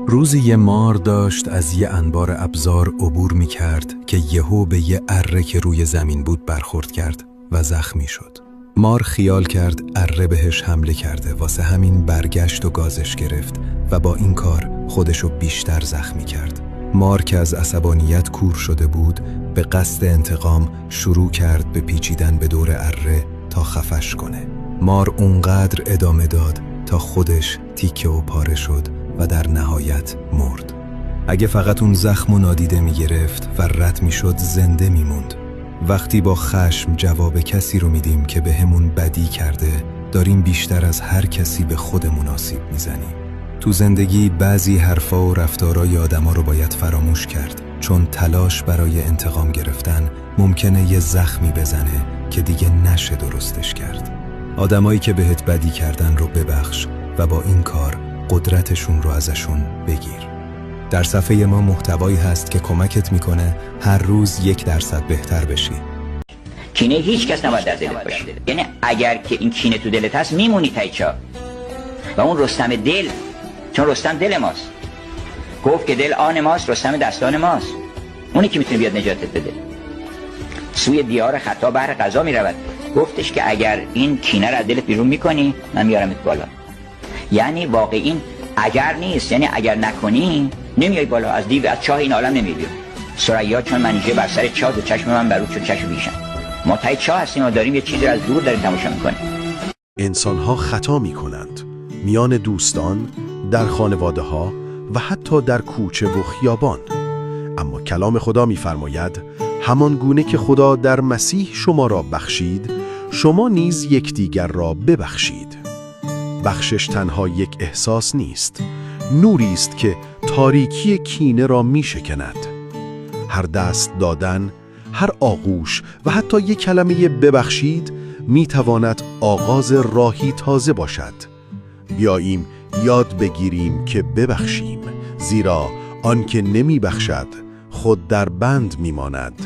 روزی یه مار داشت از یه انبار ابزار عبور می کرد که یهو به یه اره که روی زمین بود برخورد کرد و زخمی شد. مار خیال کرد اره بهش حمله کرده، واسه همین برگشت و گازش گرفت و با این کار خودشو بیشتر زخمی کرد. مار که از عصبانیت کور شده بود به قصد انتقام شروع کرد به پیچیدن به دور اره تا خفش کنه. مار اونقدر ادامه داد تا خودش تیکه و پاره شد و در نهایت مرد. اگه فقط اون زخم و نادیده می گرفت و رد می شد زنده می موند. وقتی با خشم جواب کسی رو میدیم که به همون بدی کرده، داریم بیشتر از هر کسی به خودمون آسیب میزنیم. تو زندگی بعضی حرفا و رفتارای آدما رو باید فراموش کرد، چون تلاش برای انتقام گرفتن ممکنه یه زخمی بزنه که دیگه نشه درستش کرد. آدمایی که بهت بدی کردن رو ببخش و با این کار قدرتشون رو ازشون بگیر. در صفحه ما محتوایی هست که کمکت میکنه هر روز 1% بهتر بشی. کینه هیچ کس نباید در دلت باشه. یعنی اگر که این کینه تو دلت هست میمونی تایچا. و اون رستم دل، چون رستم دل ماست، گفت که دل آن ماست، رستم دستان ماست، اونی که میتونه بیاد نجاتت بده. سوی دیار خطا بهر قضا میرود، گفتش که اگر این کینه رو از دلت بیرون میکنی من میارمت بالا. یعنی واقعا این اگر نیست، یعنی اگر نکنی نمیای بالا، از دیو از چاه این عالم نمیای. ثریا چون منیژه بر سر چاه و چشم من بر او چون چشم بیشم. ما تای چاه هستیم و داریم یه چیزی از دور داریم تماشا میکنیم. انسان‌ها خطا میکنند، میان دوستان، در خانواده‌ها و حتی در کوچه و خیابان. اما کلام خدا میفرماید همان گونه که خدا در مسیح شما را بخشید، شما نیز یکدیگر را ببخشید. بخشش تنها یک احساس نیست، نوری است که تاریکی کینه را میشکند. هر دست دادن، هر آغوش و حتی یک کلمه ببخشید میتواند آغاز راهی تازه باشد. بیاییم یاد بگیریم که ببخشیم، زیرا آن که نمیبخشد خود در بند میماند.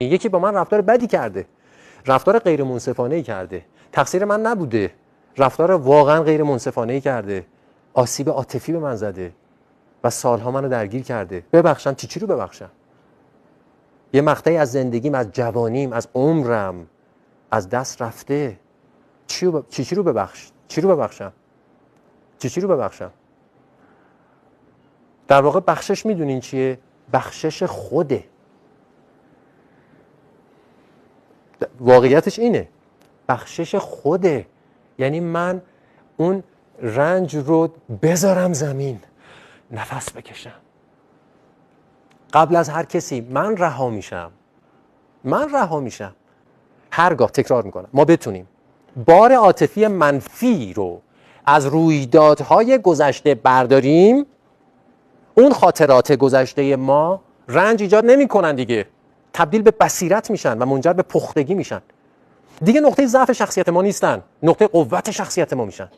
یکی با من رفتار بدی کرده، رفتار غیر منصفانه‌ای کرده، تقصیر من نبوده، رفتار واقعا غیر منصفانه‌ای کرده، آسیب عاطفی به من زده و سالها منو درگیر کرده. ببخشم چی رو ببخشم؟ یه مقطعی از زندگیم، از جوانیم، از عمرم از دست رفته. چی رو ببخشم؟ چی رو ببخشم؟ در واقع بخشش میدونین چیه؟ بخشش خوده. واقعیتش اینه، بخشش خوده. یعنی من اون رنج رو بذارم زمین، نفس بکشم. قبل از هر کسی من رها میشم. هرگاه، تکرار میکنم، ما بتونیم بار عاطفی منفی رو از رویدادهای گذشته برداریم، اون خاطرات گذشته ما رنج ایجاد نمی‌کنن دیگه، تبدیل به بصیرت میشن و منجر به پختگی میشن. دیگه نقطه ضعف شخصیت ما نیستن، نقطه قوت شخصیت ما میشن.